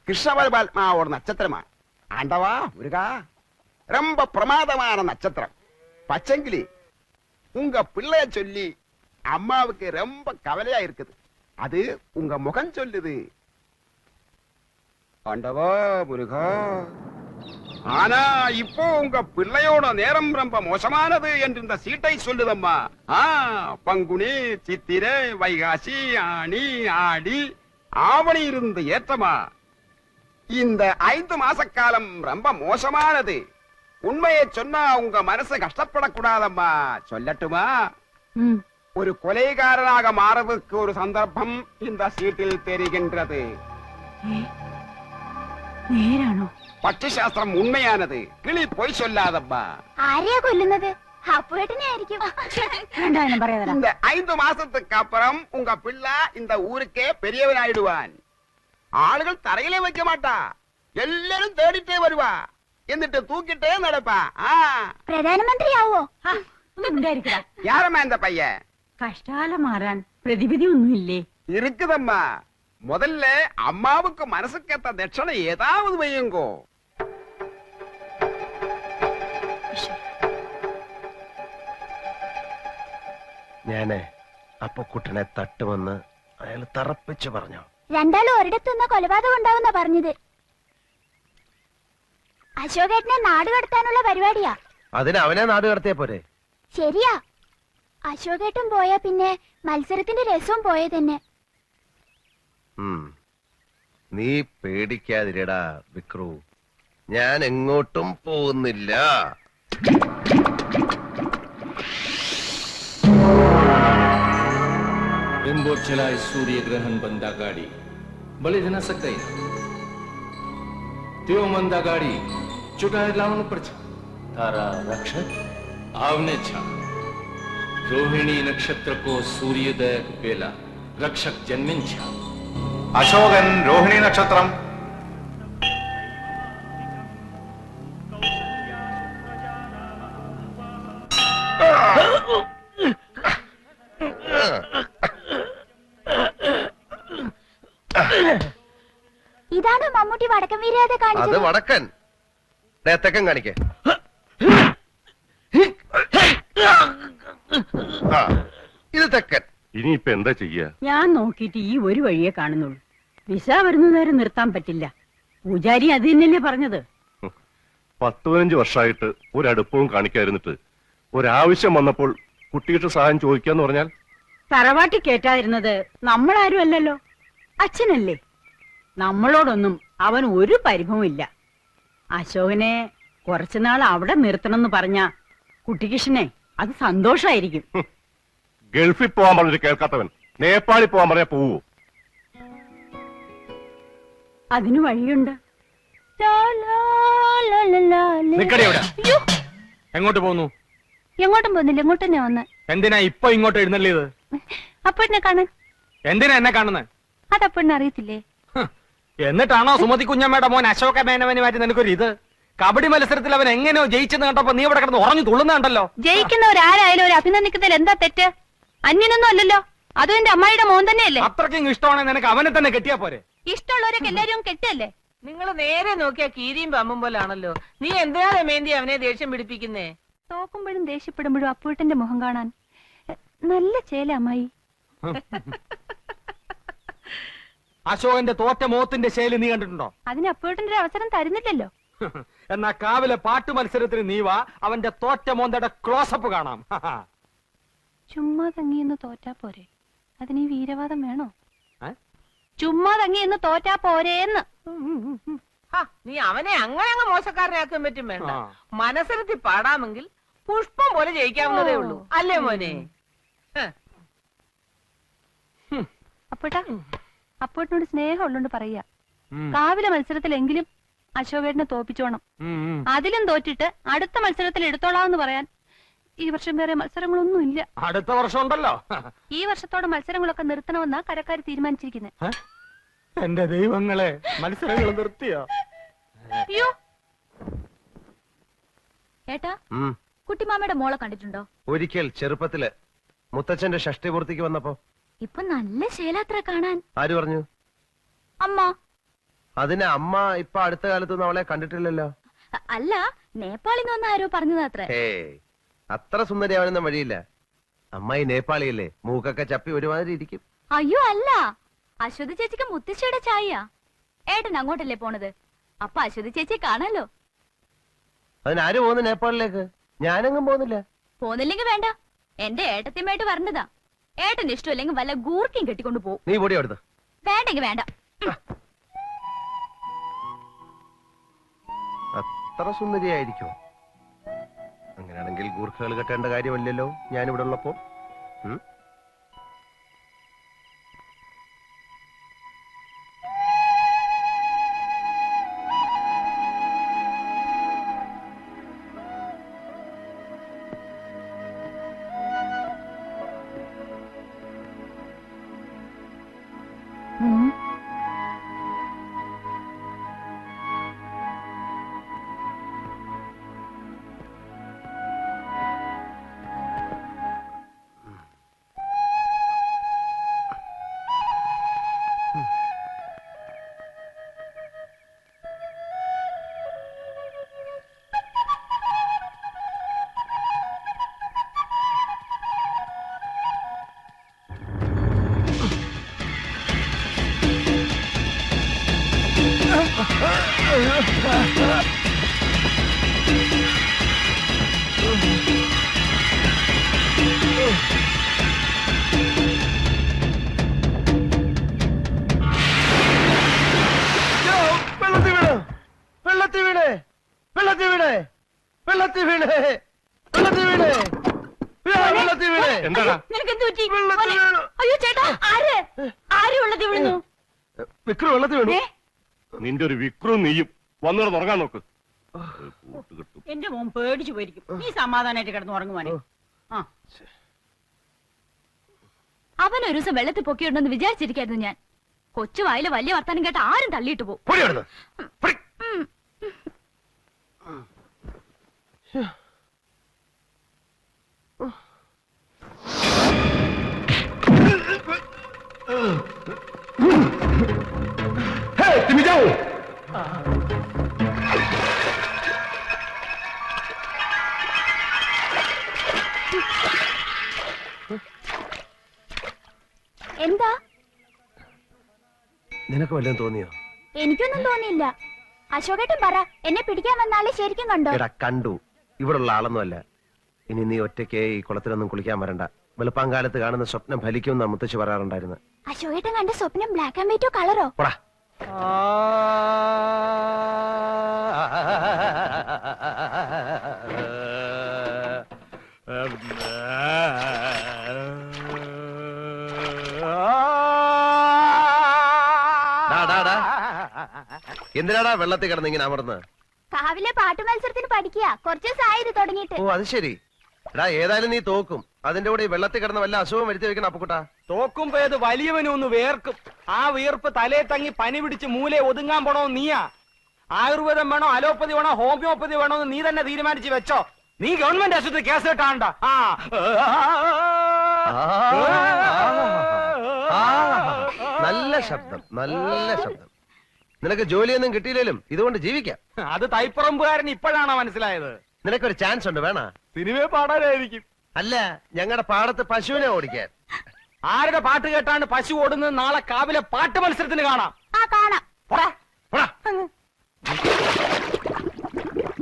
கிருஷ்ணபரமாத்மா ஒரு நட்சத்திரமா? ஆண்டவா முருகா, ரொம்ப பிரமாதமான நட்சத்திரம். பச்சங்கிளி, உங்க பிள்ளைய சொல்லி அம்மாவுக்கு ரொம்ப கவலையா இருக்குது. அது உங்க முகம் சொல்லுது. ஆண்டவா முருகா, ஆனா இப்போ உங்க பிள்ளையோட நேரம் ரொம்ப மோசமானது என்று இந்த சீட்டை சொல்லுதம்மா. பங்குனி, சித்திரை, வைகாசி, ஆனி, ஆடி, ஆவணி இருந்து ஏற்றமா. இந்த 5 மாச காலம் ரொம்ப மோசமானது. உண்மையை சொன்னா உங்க மனசு கஷ்டப்படக்கூடாதம்மா. சொல்லட்டுமா? ஒரு கொலைகாரனாக மாறதுக்கு ஒரு சந்தர்ப்பம் இந்த சீட்டில் தெரிகின்றது. നേരാണോ? പക്ഷിശാസ്ത്രം ഉണ്മയാനത്. കിളി പോയി ചൊല്ലാതമ്മ. ആരെയാ കൊല്ലുന്നത്? അപ്പുവേട്ടനെ ആയിരിക്കും. இந்த 5 மாசத்துக்கு அப்புறம் உங்க பிள்ளை இந்த ஊருக்கே பெரியவனாயிடுவான். ആളുകൾ തറയിലേ വെക്ക മാട്ടാ, എല്ലാരും തേടിട്ടേ വരുവാ. എന്നിട്ട് തൂക്കിട്ടേ നടപ്പാ. പ്രധാനമന്ത്രിയാവോ? யாரம்மா இந்த பையன்? കഷ്ടാല മാറാൻ പ്രതിവിധി ഒന്നുമില്ലേ? இருக்குதம்மா. முதல்ல அம்மாவுக்கு மனசுக்கேத்த தட்சணை ஏதாவது வையுங்கோ. ഞാനേ അപ്പൊ കുട്ടനെ തട്ടുമെന്ന് അയാൾ തറപ്പിച്ചു പറഞ്ഞു. രണ്ടാളും ഒരിടത്തുനിന്ന് കൊലപാതകം ഉണ്ടാവുന്ന പറഞ്ഞത്. അശോകേട്ടനെ നാട് കടത്താനുള്ള പരിപാടിയാ. അതിന് അവനെ നാട് കടത്തിയ പോരെ? ശരിയാ. അശോകേട്ടൻ പോയാ പിന്നെ മത്സരത്തിന്റെ രസവും പോയ തന്നെ. നീ പേടിക്കാതിരടാ വിക്രു, ഞാൻ എങ്ങോട്ടും പോകുന്നില്ല. रिमोट चलाए सूर्य ग्रहण बंदा गाड़ी बलि न सकते त्यो मंदा गाड़ी चुटाए लावण पर छा तारा रक्षक आवने छा. रोहिणी नक्षत्र को सूर्योदय वेला रक्षक जन्मिन छा. अशोकन रोहिणी नक्षत्रम. ഇതാണ് മമ്മൂട്ടി വടക്കൻ വീരയാതെ അത് കാണിച്ചത്. വടക്കൻ. തെക്കൻ കാണിക്കേ. ഇത് തെക്കൻ. ഇനിയിപ്പൊ എന്താ ചെയ്യാ? ഞാൻ നോക്കിയിട്ട് ഈ ഒരു വഴിയെ കാണുന്നുള്ളൂ. വിസ വരുന്നവരെ നിർത്താൻ പറ്റില്ല. പൂജാരി അത് തന്നെയല്ലേ പറഞ്ഞത്? 10-15 വർഷമായിട്ട് ഒരടുപ്പവും കാണിക്കാതിരുന്നിട്ട് ഒരാവശ്യം വന്നപ്പോൾ കുട്ടിയുടെ സഹായം ചോദിക്കാന്ന് പറഞ്ഞാൽ തറവാട്ടി കേറ്റാതിരുന്നത് നമ്മളാരും അല്ലല്ലോ, അച്ഛനല്ലേ. നമ്മളോടൊന്നും അവൻ ഒരു പരിഭവം ഇല്ല. അശോകനെ കുറച്ചുനാൾ അവിടെ നിർത്തണമെന്ന് പറഞ്ഞ കുട്ടികൃഷ്ണനെ അത് സന്തോഷായിരിക്കും. ഗൾഫിൽ പോവാൻ പറഞ്ഞിട്ട് കേൾക്കാത്തവൻ നേപ്പാളിൽ പോവാൻ പറഞ്ഞാ പോവോ? അതിന് വഴിയുണ്ട്. എങ്ങോട്ട് പോകുന്നു? എങ്ങോട്ടും പോകുന്നില്ല, ഇങ്ങോട്ട് തന്നെ വന്ന്. എന്തിനാ ഇപ്പൊ ഇങ്ങോട്ട് എഴുന്നള്ളിയത്? അപ്പഴിനെ കാണാൻ. എന്തിനാ എന്നെ കാണുന്നത്? അതപ്പഴിനെ അറിയത്തില്ലേ? എന്നിട്ടാണോ സുമതി കുഞ്ഞമ്മയുടെ മോൻ അശോക മേനവന് മാറ്റി നിനക്കൊരു ഇത്? കബഡി മത്സരത്തിൽ അവൻ എങ്ങനെയോ ജയിച്ചെന്ന് കണ്ടപ്പോ നീ ഇവിടെ കിടന്ന് ഉറഞ്ഞു തുള്ളുന്നുണ്ടല്ലോ. ജയിക്കുന്നവരാരായാലും ഒരു അഭിനന്ദിക്കുന്നതിൽ എന്താ തെറ്റ്? അന്യനൊന്നും അല്ലല്ലോ, അതും എന്റെ അമ്മായിയുടെ മോൻ തന്നെയല്ലേ. അത്രയ്ക്കും ഇഷ്ടമാണെങ്കിൽ നിനക്ക് അവനെ തന്നെ കെട്ടിയാ പോരെ? ഇഷ്ടമുള്ളവരൊക്കെ എല്ലാരും കെട്ടല്ലേ. നിങ്ങൾ നേരെ നോക്കിയാ കീരിയും പാമ്പും പോലാണല്ലോ. നീ എന്തിനാ രമേന്തി അവനെ ദേഷ്യം പിടിപ്പിക്കുന്നേ? തോക്കുമ്പോഴും ദേഷ്യപ്പെടുമ്പോഴും അപ്പൂട്ടന്റെ മുഖം കാണാൻ നല്ല ചേല അമ്മായി. അശോകന്റെ തോറ്റ മോത്തിന്റെ ശൈലി നീ കണ്ടിട്ടുണ്ടോ? അതിന് അപ്പൂട്ടന്റെ അവസരം തരുന്നില്ലല്ലോ. എന്നാ കാവിലെ പാട്ട് മത്സരത്തിന് നീ വാ, അവന്റെ തോറ്റ മോന്തയുടെ ക്ലോസപ്പ് കാണാം. ചുമ്മാ തങ്ങിയെന്ന് തോറ്റാ പോരെ, അതിന് ഈ വീരവാദം വേണോ? ചുമ്മാ തങ്ങിയെന്ന് തോറ്റാ പോരേന്ന്. നീ അവനെ അങ്ങനെ അങ്ങ് മോശക്കാരനാക്കാൻ പറ്റും വേണ്ട. മനസ്സിലെത്തി പാടാമെങ്കിൽ പുഷ്പം പോലെ ജയിക്കാവുന്നതേ ഉള്ളൂ, അല്ലേ മോനെ? അപ്പോട്ടിനോട് സ്നേഹം ഉള്ളോണ്ട് പറയാ, കാവിലെ മത്സരത്തിലെങ്കിലും അശോകേട്ടനെ തോപ്പിച്ചോണം. അതിലും തോറ്റിട്ട് അടുത്ത മത്സരത്തിൽ എടുത്തോളാന്ന് പറയാൻ ഈ വർഷം വേറെ മത്സരങ്ങളൊന്നും ഇല്ല. അടുത്ത വർഷം ഉണ്ടല്ലോ. ഈ വർഷത്തോടെ മത്സരങ്ങളൊക്കെ നിർത്തണമെന്നാ കരക്കാര് തീരുമാനിച്ചിരിക്കുന്നത്. എന്റെ ദൈവങ്ങളെ, മത്സരങ്ങൾ നിർത്തിയോ? അയ്യോ ഏട്ടാ, കുട്ടിമാമയുടെ മോളെ കണ്ടിട്ടുണ്ടോ? ഒരിക്കൽ ചെറുപ്പത്തില് മുത്തച്ഛന്റെ ഷഷ്ടിപൂർത്തിക്ക് വന്നപ്പോ. ഇപ്പൊ നല്ല ശേലാത്ര കാണാൻ. ആര് പറഞ്ഞു? അമ്മ. അതിന് അമ്മ ഇപ്പൊ അടുത്ത കാലത്തൊന്നും അവളെ കണ്ടിട്ടില്ലല്ലോ. അല്ല, നേപ്പാളിൽ നിന്ന് ആരോ പറഞ്ഞതാത്രേ. അത്ര സുന്ദരിയാവാനൊന്നും വഴിയില്ല. അമ്മായി നേപ്പാളിയല്ലേ, മൂക്കൊക്കെ ചപ്പി ഒരുമാതിരി ഇരിക്കും. അയ്യോ അല്ല, അശ്വതി ചേച്ചിക്ക് മുത്തശ്ശിയുടെ ചായയാ. ഏട്ടൻ അങ്ങോട്ടല്ലേ പോണത്, അപ്പൊ അശ്വതി ചേച്ചിയെ കാണാലോ. അതിനാര് പോകുന്നു നേപ്പാളിലേക്ക്? ഞാനെങ്ങും പോകുന്നില്ല. പോന്നില്ലെങ്കിൽ വേണ്ട, എന്റെ ഏട്ടത്തിയമ്മയായിട്ട് വരണ്ടതാ. ഏട്ടൻ ഇഷ്ടമില്ലെങ്കിൽ വല്ല ഗൂർക്കയും കെട്ടിക്കൊണ്ട് പോകും. നീ പൊടി അവിടുന്ന്. വേണ്ടെങ്കിൽ വേണ്ട. അത്ര സുന്ദരിയായിരിക്കോ? അങ്ങനെയാണെങ്കിൽ ഗൂർഖകൾ കെട്ടേണ്ട കാര്യമല്ലല്ലോ ഞാനിവിടെ ഉള്ളപ്പോ. എന്താ നിനക്കെന്ത് പറ്റി? മോനെ, അയ്യോ ചേട്ടാ, ആര് ആര് വെള്ളത്തിൽ വീഴുന്നു? വിക്രു വെള്ളത്തിൽ വീണു. നിന്റെ ഒരു വിക്രും നീയും വന്നോടെ ഉറങ്ങാൻ നോക്ക്. എന്റെ മോൻ പേടിച്ചു പോയിരിക്കും. നീ സമാധാനമായിട്ട് കിടന്ന് ഉറങ്ങുവാനേ. ആ, അവൻ ഒരു ദിവസം വെള്ളത്തിൽ പൊക്കിയിട്ടുണ്ടെന്ന് വിചാരിച്ചിരിക്കായിരുന്നു ഞാൻ. കൊച്ചു വായില് വലിയ വർത്താനം കേട്ട ആരും തള്ളിയിട്ട് പോകും. പൊടി അവിടുന്ന്. പൊടി. എന്താ? നിനക്ക് വല്ലതും തോന്നിയോ? എനിക്കൊന്നും തോന്നിയില്ല. അശോകേട്ടൻ പറ, എന്നെ പിടിക്കാൻ വന്നാളെ ശരിക്കും കണ്ടോ? എടാ കണ്ടു. ഇവിടുള്ള ആളൊന്നുമല്ല. ഇനി നീ ഒറ്റയ്ക്ക് ഈ കുളത്തിലൊന്നും കുളിക്കാൻ വരണ്ട. വെളുപ്പാങ്കാലത്ത് കാണുന്ന സ്വപ്നം ഫലിക്കുമെന്നാ മുത്തശ്ശി പറയാറുണ്ടായിരുന്നു. അശോകേട്ടൻ കണ്ട സ്വപ്നം ബ്ലാക്ക് ആൻഡ് വൈറ്റോ കളറോ? പോടാ. എന്തിനാടാ വെള്ളത്തിൽ കിടന്ന് ഇങ്ങനെ അമർന്ന്? കാവിലെ പാട്ട് മത്സരത്തിന് പഠിക്കുക. കുറച്ച് ദിവസമായി ഇത് തുടങ്ങിയിട്ട്. ഓ അത് ശരി. എടാ ഏതായാലും നീ തോക്കും. അതിന്റെ കൂടെ ഈ വെള്ളത്തിൽ കിടന്ന വല്ല അസുഖം വരുത്തി വെക്കണം അപ്പുക്കുട്ടാ. തോക്കുമ്പോ ഏത് വലിയവനും ഒന്ന് വേർക്കും. ആ വീർപ്പ് തലേ തങ്ങി പനി പിടിച്ച് മൂലെ ഒതുങ്ങാൻ പോണോ നീയാ? ആയുർവേദം വേണോ, അലോപ്പതി വേണോ, ഹോമിയോപ്പതി വേണോ എന്ന് നീ തന്നെ തീരുമാനിച്ച് വെച്ചോ. നീ ഗവൺമെന്റ് ആശുപത്രി കേസ് കേട്ടാണ്ട. നല്ല ശബ്ദം, നല്ല ശബ്ദം. നിനക്ക് ജോലിയൊന്നും കിട്ടിയില്ലേലും ഇതുകൊണ്ട് ജീവിക്കാം. അത് തൈപ്പറമ്പുകാരൻ ഇപ്പോഴാണോ മനസ്സിലായത്? നിനക്കൊരു ചാൻസ് ഉണ്ട്, വേണ? സിനിമയെ പാടാനായിരിക്കും. അല്ല, ഞങ്ങളുടെ പാടത്ത് പശുവിനെ ഓടിക്കാൻ. ആരുടെ പാട്ട് കേട്ടാണ് പശു ഓടുന്നത്? നാളെ കാവിലെ പാട്ട് മത്സരത്തിന് കാണാം. ആ കാണാം. പോടാ.